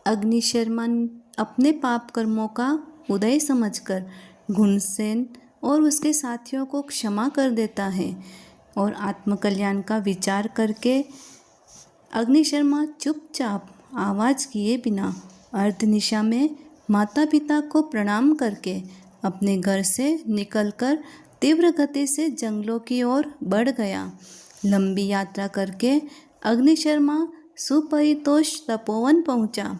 अग्नि शर्मा अपने पाप कर्मों का उदय समझकर घुनसेन और उसके साथियों को क्षमा कर देता है और आत्मकल्याण का विचार करके अग्नि शर्मा चुपचाप आवाज़ किए बिना अर्धनिशा में माता पिता को प्रणाम करके अपने घर से निकलकर तीव्र गति से जंगलों की ओर बढ़ गया। लंबी यात्रा करके अग्नि शर्मा सुपरितोष तपोवन पहुंचा।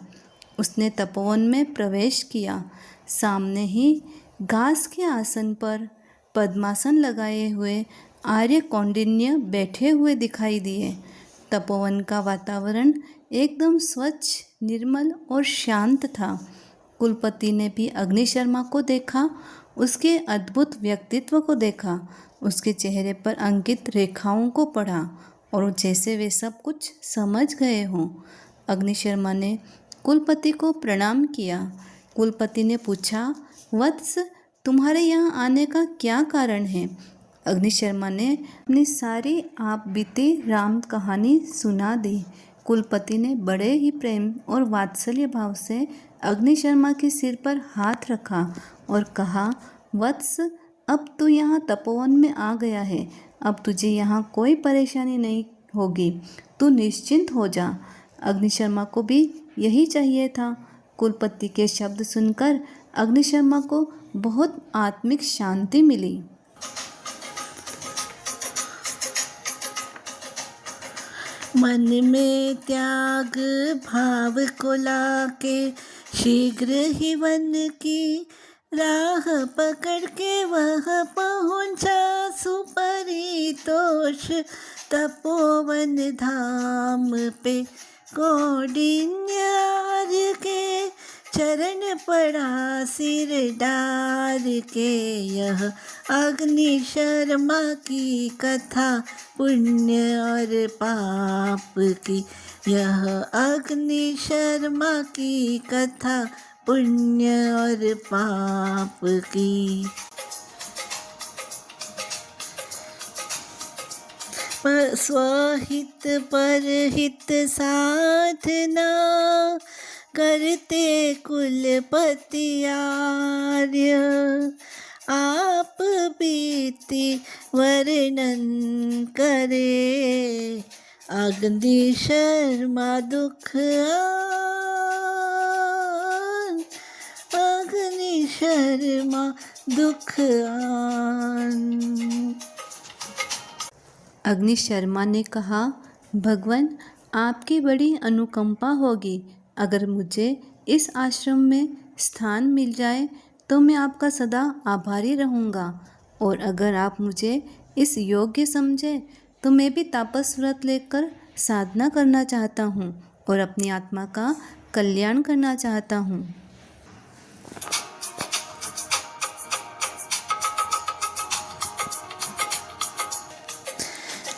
उसने तपोवन में प्रवेश किया। सामने ही घास के आसन पर पद्मासन लगाए हुए आर्य कौंडिन्य बैठे हुए दिखाई दिए। तपोवन का वातावरण एकदम स्वच्छ, निर्मल और शांत था। कुलपति ने भी अग्नि शर्मा को देखा, उसके अद्भुत व्यक्तित्व को देखा, उसके चेहरे पर अंकित रेखाओं को पढ़ा और जैसे वे सब कुछ समझ गए हों। अग्नि शर्मा ने कुलपति को प्रणाम किया। कुलपति ने पूछा, वत्स, तुम्हारे यहाँ आने का क्या कारण है? अग्नि शर्मा ने अपनी सारी आप बीती राम कहानी सुना दी। कुलपति ने बड़े ही प्रेम और वात्सल्य भाव से अग्नि शर्मा के सिर पर हाथ रखा और कहा, वत्स, अब तू यहाँ तपोवन में आ गया है। अब तुझे यहाँ कोई परेशानी नहीं होगी, तू निश्चिंत हो जा। अग्नि शर्मा को भी यही चाहिए था। कुलपति के शब्द सुनकर अग्नि शर्मा को बहुत आत्मिक शांति मिली। मन में त्याग भाव को लाके शीघ्र ही वन की राह पकड़ के वह पहुँचा सुपरितोष तपोवन धाम पे। कौंडिन्य आर्य के चरण पड़ा सिर डार के। यह अग्नि शर्मा की कथा पुण्य और पाप की। यह अग्नि शर्मा की कथा पुण्य और पाप की। स्वहित परहित साधना करते कुलपति आर्य। आप बीती वर्णन करे अग्नि शर्मा दुख आन। अग्नि शर्मा दुख आन। अग्नि शर्मा ने कहा, भगवान, आपकी बड़ी अनुकंपा होगी। अगर मुझे इस आश्रम में स्थान मिल जाए तो मैं आपका सदा आभारी रहूँगा, और अगर आप मुझे इस योग्य समझे तो मैं भी तापस व्रत लेकर साधना करना चाहता हूँ और अपनी आत्मा का कल्याण करना चाहता हूँ।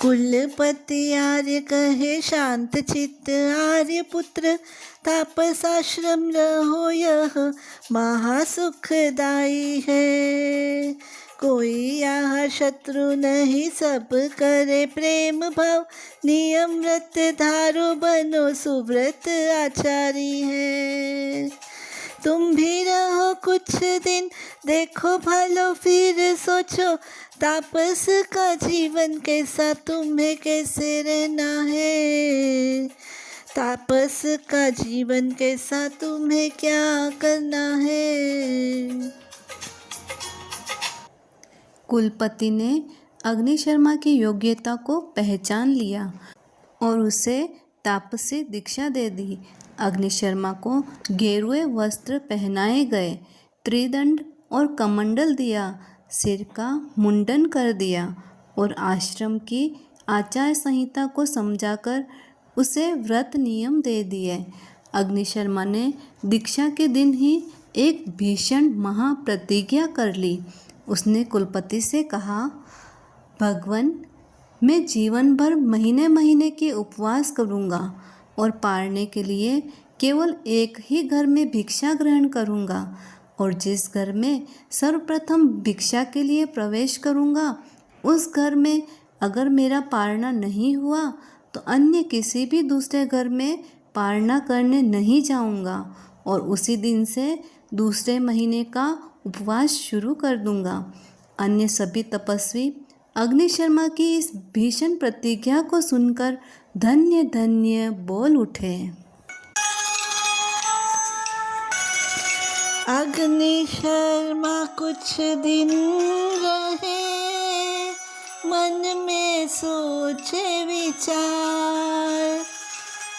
कुलपति आर्य कहे, शांत चित्त आर्य पुत्र, तापसाश्रम रहो यह महासुखदायी है। कोई यहाँ शत्रु नहीं, सब करे प्रेम भाव। नियम व्रत धारो बनो सुव्रत आचारी है। तुम भी रहो कुछ दिन, देखो भलो फिर सोचो। तापस का जीवन कैसा, तुम्हें कैसे रहना है। तापस का जीवन कैसा, तुम्हें क्या करना है। कुलपति ने अग्नि शर्मा की योग्यता को पहचान लिया और उसे तापसी दीक्षा दे दी। अग्नि शर्मा को गेरुए वस्त्र पहनाए गए, त्रिदंड और कमंडल दिया, सिर का मुंडन कर दिया और आश्रम की आचार संहिता को समझाकर उसे व्रत नियम दे दिए। अग्नि शर्मा ने दीक्षा के दिन ही एक भीषण महाप्रतिज्ञा कर ली। उसने कुलपति से कहा, भगवान, मैं जीवन भर महीने महीने के उपवास करूँगा और पालने के लिए केवल एक ही घर में भिक्षा ग्रहण करूँगा, और जिस घर में सर्वप्रथम भिक्षा के लिए प्रवेश करूँगा उस घर में अगर मेरा पालना नहीं हुआ तो अन्य किसी भी दूसरे घर में पारणा करने नहीं जाऊंगा और उसी दिन से दूसरे महीने का उपवास शुरू कर दूंगा। अन्य सभी तपस्वी अग्निशर्मा की इस भीषण प्रतिज्ञा को सुनकर धन्य धन्य बोल उठे। अग्निशर्मा कुछ दिन रहे, मन में सोचे विचार,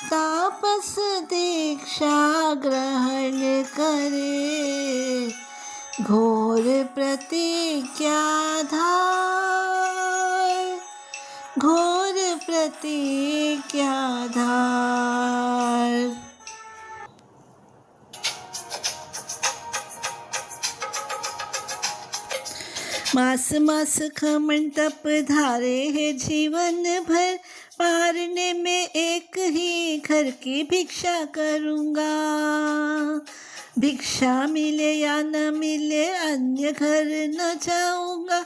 तापस दीक्षा ग्रहण करे, घोर प्रतिज्ञा धार, घोर प्रतिज्ञा धार। मास मास खमन तप धारे है जीवन भर, पारने में एक ही घर की भिक्षा करूँगा। भिक्षा मिले या न मिले अन्य घर न जाऊँगा,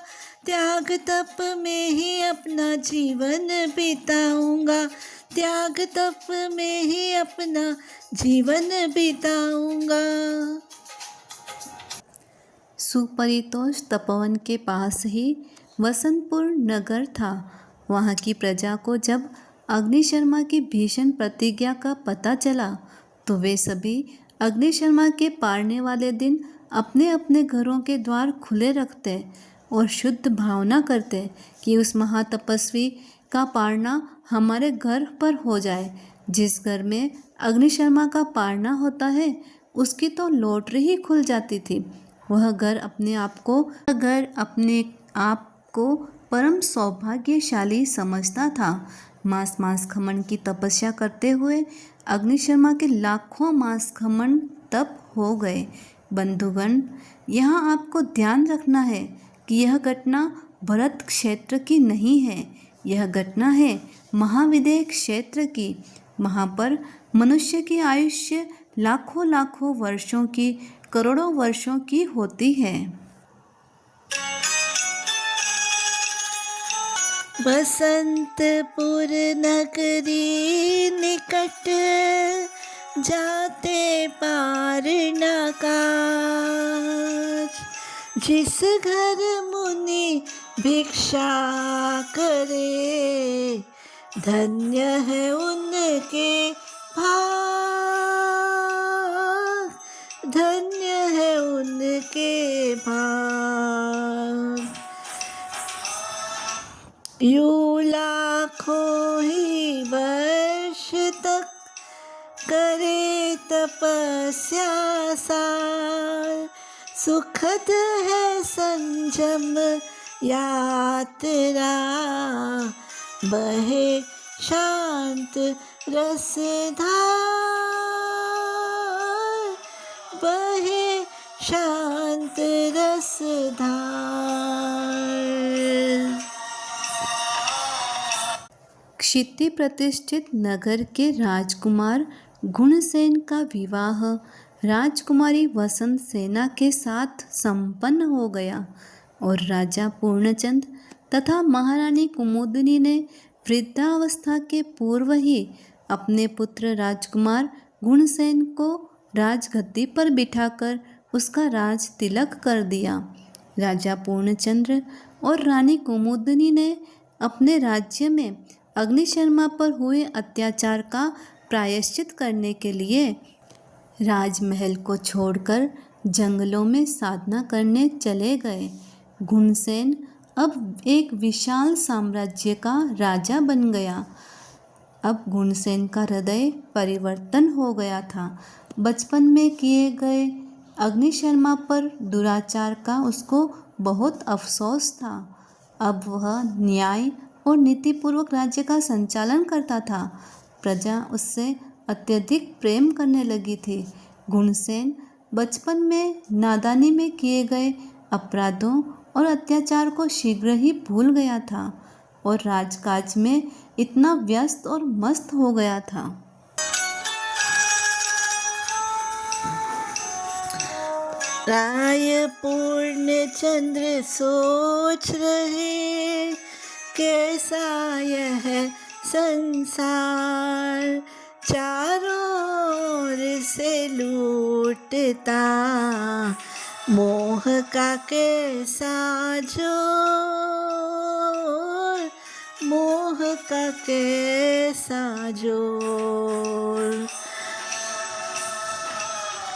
त्याग तप में ही अपना जीवन बिताऊँगा, त्याग तप में ही अपना जीवन बिताऊँगा। सुपरितोष तपोवन के पास ही वसंतपुर नगर था। वहाँ की प्रजा को जब अग्निशर्मा की भीषण प्रतिज्ञा का पता चला तो वे सभी अग्निशर्मा के पारने वाले दिन अपने अपने घरों के द्वार खुले रखते और शुद्ध भावना करते कि उस महातपस्वी का पारना हमारे घर पर हो जाए। जिस घर में अग्निशर्मा का पारना होता है उसकी तो लॉटरी ही खुल जाती थी। वह घर अपने आप को परम सौभाग्यशाली समझता था। मास मास खमन की तपस्या करते हुए अग्निशर्मा के लाखों मास खमन तप हो गए। बंधुगण, यहाँ आपको ध्यान रखना है कि यह घटना भरत क्षेत्र की नहीं है, यह घटना है महाविदेह क्षेत्र की। वहाँ पर मनुष्य की आयुष्य लाखों लाखों वर्षों की, करोड़ों वर्षों की होती है। बसंतपुर नगरी निकट, जाते पार नकार, जिस घर मुनि भिक्षा करे, धन्य है उनके भाग, धन्य है उनके भाग। यूं लाखों ही वर्ष तक करे तपस्या सार, सुखद है संयम यात्रा, बहे शांत रसधार, बहे शांत रसधार। क्षिति प्रतिष्ठित नगर के राजकुमार गुणसेन का विवाह राजकुमारी वसंत सेना के साथ संपन्न हो गया और राजा पूर्णचंद तथा महारानी कुमुदिनी ने वृद्धावस्था के पूर्व ही अपने पुत्र राजकुमार गुणसेन को राजगद्दी पर बिठाकर उसका राज तिलक कर दिया। राजा पूर्णचंद्र और रानी कुमुदिनी ने अपने राज्य में अग्निशर्मा पर हुए अत्याचार का प्रायश्चित करने के लिए राजमहल को छोड़कर जंगलों में साधना करने चले गए। गुणसेन अब एक विशाल साम्राज्य का राजा बन गया। अब गुणसेन का हृदय परिवर्तन हो गया था। बचपन में किए गए अग्निशर्मा पर दुराचार का उसको बहुत अफसोस था। अब वह न्याय और नीतिपूर्वक राज्य का संचालन करता था। प्रजा उससे अत्यधिक प्रेम करने लगी थी। गुणसेन बचपन में नादानी में किए गए अपराधों और अत्याचार को शीघ्र ही भूल गया था और राजकाज में इतना व्यस्त और मस्त हो गया था। राय पूर्णचंद्र सोच रहे, कैसा यह संसार, चारों ओर से लूटता, मोह का कैसा जोर, मोह का कैसा जोर।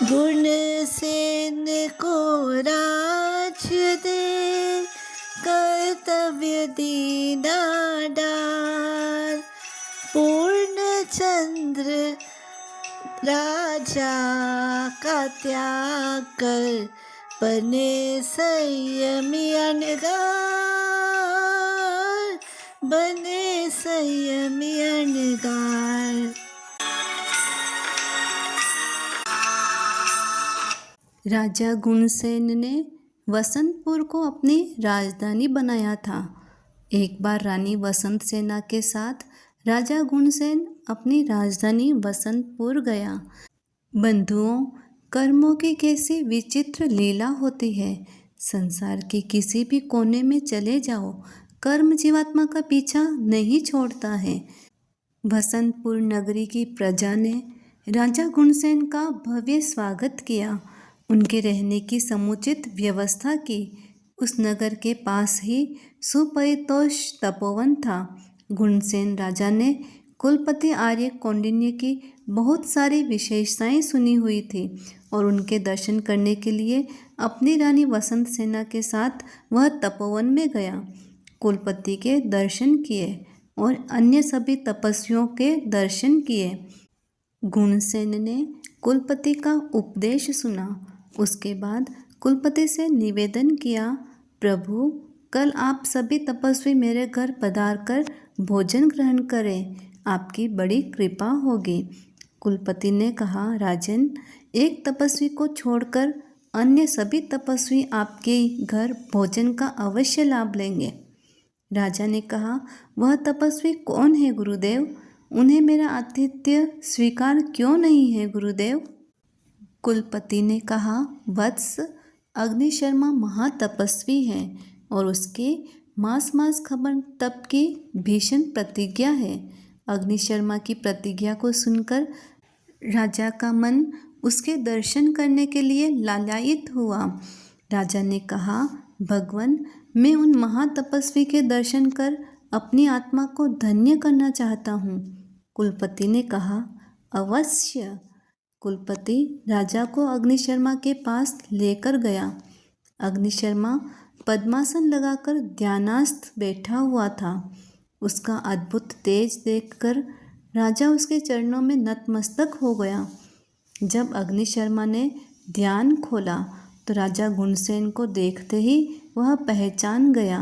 गुणसेन को राज्य दे, कर्तव्य दीना डार, पूर्ण चंद्र राजा का त्याग कर, बने संयमी अनगार, बने संयमी अनगार। राजा गुणसेन ने वसंतपुर को अपनी राजधानी बनाया था। एक बार रानी वसंत सेना के साथ राजा गुणसेन अपनी राजधानी वसंतपुर गया। बंधुओं, कर्मों की कैसी विचित्र लीला होती है। संसार के किसी भी कोने में चले जाओ, कर्म जीवात्मा का पीछा नहीं छोड़ता है। वसंतपुर नगरी की प्रजा ने राजा गुणसेन का भव्य स्वागत किया, उनके रहने की समुचित व्यवस्था की। उस नगर के पास ही सुपरितोष तपोवन था। गुणसेन राजा ने कुलपति आर्य कौंडिन्य की बहुत सारी विशेषताएं सुनी हुई थी और उनके दर्शन करने के लिए अपनी रानी वसंत सेना के साथ वह तपोवन में गया। कुलपति के दर्शन किए और अन्य सभी तपस्वियों के दर्शन किए। गुणसेन ने कुलपति का उपदेश सुना। उसके बाद कुलपति से निवेदन किया, प्रभु, कल आप सभी तपस्वी मेरे घर पधार कर भोजन ग्रहण करें, आपकी बड़ी कृपा होगी। कुलपति ने कहा, राजन, एक तपस्वी को छोड़कर अन्य सभी तपस्वी आपके घर भोजन का अवश्य लाभ लेंगे। राजा ने कहा, वह तपस्वी कौन है गुरुदेव? उन्हें मेरा आतिथ्य स्वीकार क्यों नहीं है गुरुदेव? कुलपति ने कहा, वत्स, अग्निशर्मा महातपस्वी है और उसके मास मास खबर तप की भीषण प्रतिज्ञा है। अग्निशर्मा की प्रतिज्ञा को सुनकर राजा का मन उसके दर्शन करने के लिए लालायित हुआ। राजा ने कहा, भगवान, मैं उन महातपस्वी के दर्शन कर अपनी आत्मा को धन्य करना चाहता हूँ। कुलपति ने कहा, अवश्य। कुलपति राजा को अग्निशर्मा के पास लेकर गया। अग्निशर्मा पद्मासन लगाकर ध्यानास्थ बैठा हुआ था। उसका अद्भुत तेज देखकर राजा उसके चरणों में नतमस्तक हो गया। जब अग्निशर्मा ने ध्यान खोला तो राजा गुणसेन को देखते ही वह पहचान गया,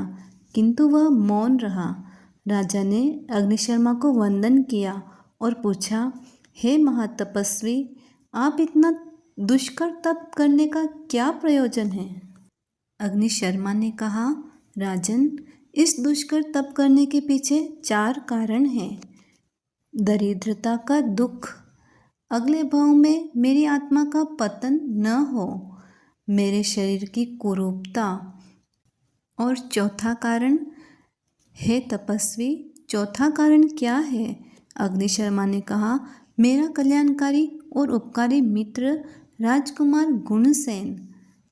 किंतु वह मौन रहा। राजा ने अग्निशर्मा को वंदन किया और पूछा, हे महातपस्वी, आप इतना दुष्कर तप करने का क्या प्रयोजन है? अग्निशर्मा ने कहा, राजन, इस दुष्कर तप करने के पीछे 4 कारण हैं। दरिद्रता का दुख, अगले भाव में मेरी आत्मा का पतन न हो, मेरे शरीर की कुरूपता, और चौथा कारण, हे तपस्वी, चौथा कारण क्या है? अग्निशर्मा ने कहा, मेरा कल्याणकारी और उपकारी मित्र राजकुमार गुणसेन।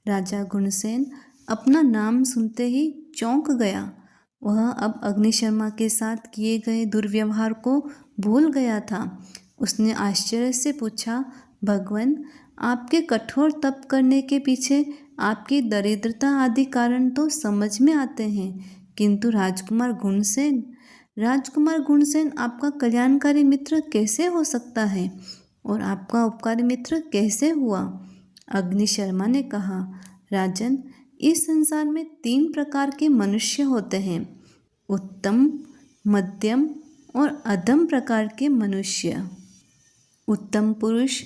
राजा गुणसेन अपना नाम सुनते ही चौंक गया। वह अब अग्निशर्मा के साथ किए गए दुर्व्यवहार को भूल गया था। उसने आश्चर्य से पूछा, भगवान, आपके कठोर तप करने के पीछे आपकी दरिद्रता आदि कारण तो समझ में आते हैं, किंतु राजकुमार गुणसेन आपका कल्याणकारी मित्र कैसे हो सकता है और आपका उपकारी मित्र कैसे हुआ? अग्निशर्मा ने कहा, राजन, इस संसार में 3 प्रकार के मनुष्य होते हैं, उत्तम, मध्यम और अधम प्रकार के मनुष्य। उत्तम पुरुष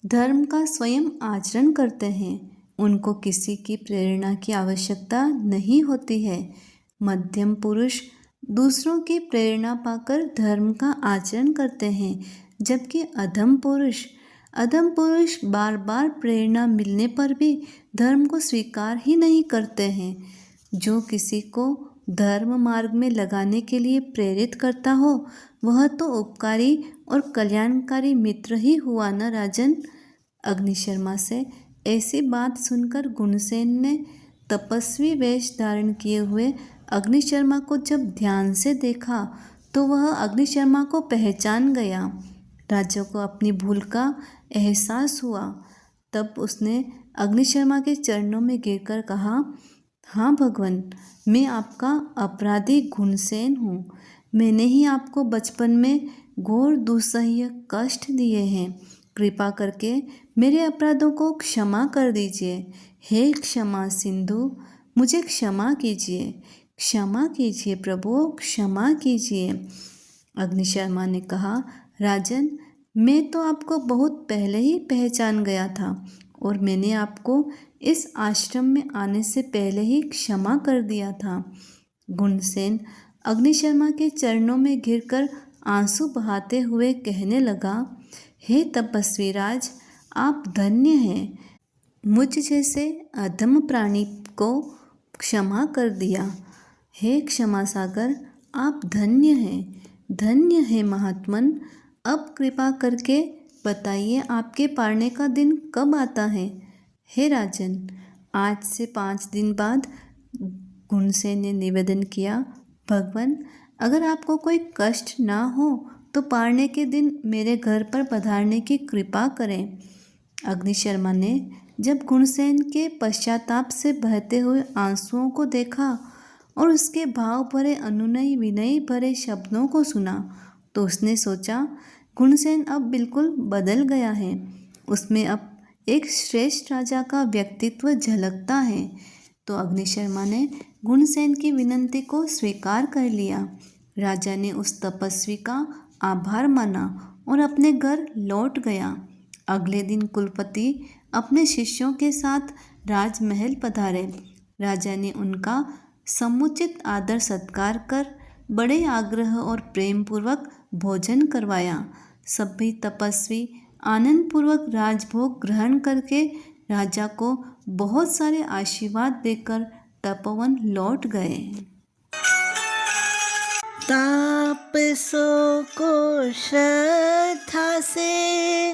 धर्म का स्वयं आचरण करते हैं, उनको किसी की प्रेरणा की आवश्यकता नहीं होती है। मध्यम पुरुष दूसरों की प्रेरणा पाकर धर्म का आचरण करते हैं, जबकि अधम पुरुष बार बार प्रेरणा मिलने पर भी धर्म को स्वीकार ही नहीं करते हैं। जो किसी को धर्म मार्ग में लगाने के लिए प्रेरित करता हो, वह तो उपकारी और कल्याणकारी मित्र ही हुआ न राजन। अग्निशर्मा से ऐसी बात सुनकर गुणसेन ने तपस्वी वेश धारण किए हुए अग्निशर्मा को जब ध्यान से देखा तो वह अग्निशर्मा को पहचान गया। राजा को अपनी भूल का एहसास हुआ। तब उसने अग्निशर्मा के चरणों में गिरकर कहा, हाँ भगवान, मैं आपका अपराधी गुणसेन हूँ। मैंने ही आपको बचपन में घोर दुस्सह्य कष्ट दिए हैं। कृपा करके मेरे अपराधों को क्षमा कर दीजिए। हे क्षमा सिंधु, मुझे क्षमा कीजिए, क्षमा कीजिए प्रभु, क्षमा कीजिए। अग्निशर्मा ने कहा, राजन, मैं तो आपको बहुत पहले ही पहचान गया था और मैंने आपको इस आश्रम में आने से पहले ही क्षमा कर दिया था। गुणसेन अग्निशर्मा के चरणों में गिरकर आंसू बहाते हुए कहने लगा, हे तपस्वी राज, आप धन्य हैं। मुझ जैसे अधम प्राणी को क्षमा कर दिया। हे क्षमा सागर, आप धन्य हैं, धन्य है महात्मन। अब कृपा करके बताइए आपके पारने का दिन कब आता है। हे राजन, आज से 5 दिन बाद। गुणसेन ने निवेदन किया, भगवान, अगर आपको कोई कष्ट ना हो तो पारने के दिन मेरे घर पर पधारने की कृपा करें। अग्निशर्मा ने जब गुणसेन के पश्चाताप से बहते हुए आंसुओं को देखा और उसके भाव भरे अनुनय विनय भरे शब्दों को सुना तो उसने सोचा, गुणसेन अब बिल्कुल बदल गया है। उसमें अब एक श्रेष्ठ राजा का व्यक्तित्व झलकता है। तो अग्निशर्मा ने गुणसेन की विनती को स्वीकार कर लिया। राजा ने उस तपस्वी का आभार माना और अपने घर लौट गया। अगले दिन कुलपति अपने शिष्यों के साथ राजमहल पधारे। राजा ने उनका समुचित आदर सत्कार कर बड़े आग्रह और प्रेम पूर्वक भोजन करवाया। सभी तपस्वी आनंद पूर्वक राजभोग ग्रहण करके राजा को बहुत सारे आशीर्वाद देकर तपोवन लौट गए। तापसों को श्रद्धा से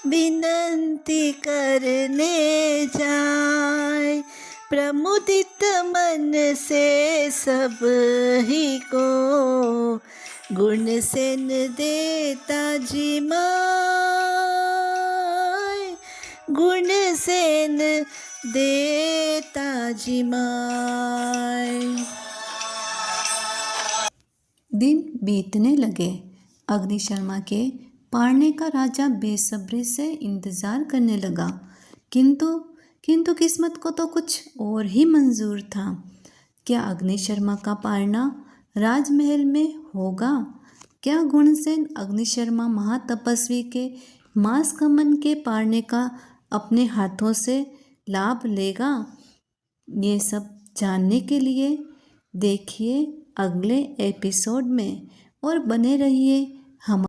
विनती करने जाए, प्रमुदित मन से सब ही को गुणसेन देता जी माय, गुणसेन देता जी माय। दिन बीतने लगे। अग्निशर्मा के पारने का राजा बेसब्री से इंतजार करने लगा, किंतु किस्मत को तो कुछ और ही मंजूर था। क्या अग्निशर्मा का पारना राजमहल में होगा? क्या गुणसेन अग्निशर्मा महातपस्वी के मासकमन के पारने का अपने हाथों से लाभ लेगा? ये सब जानने के लिए देखिए अगले एपिसोड में और बने रहिए हम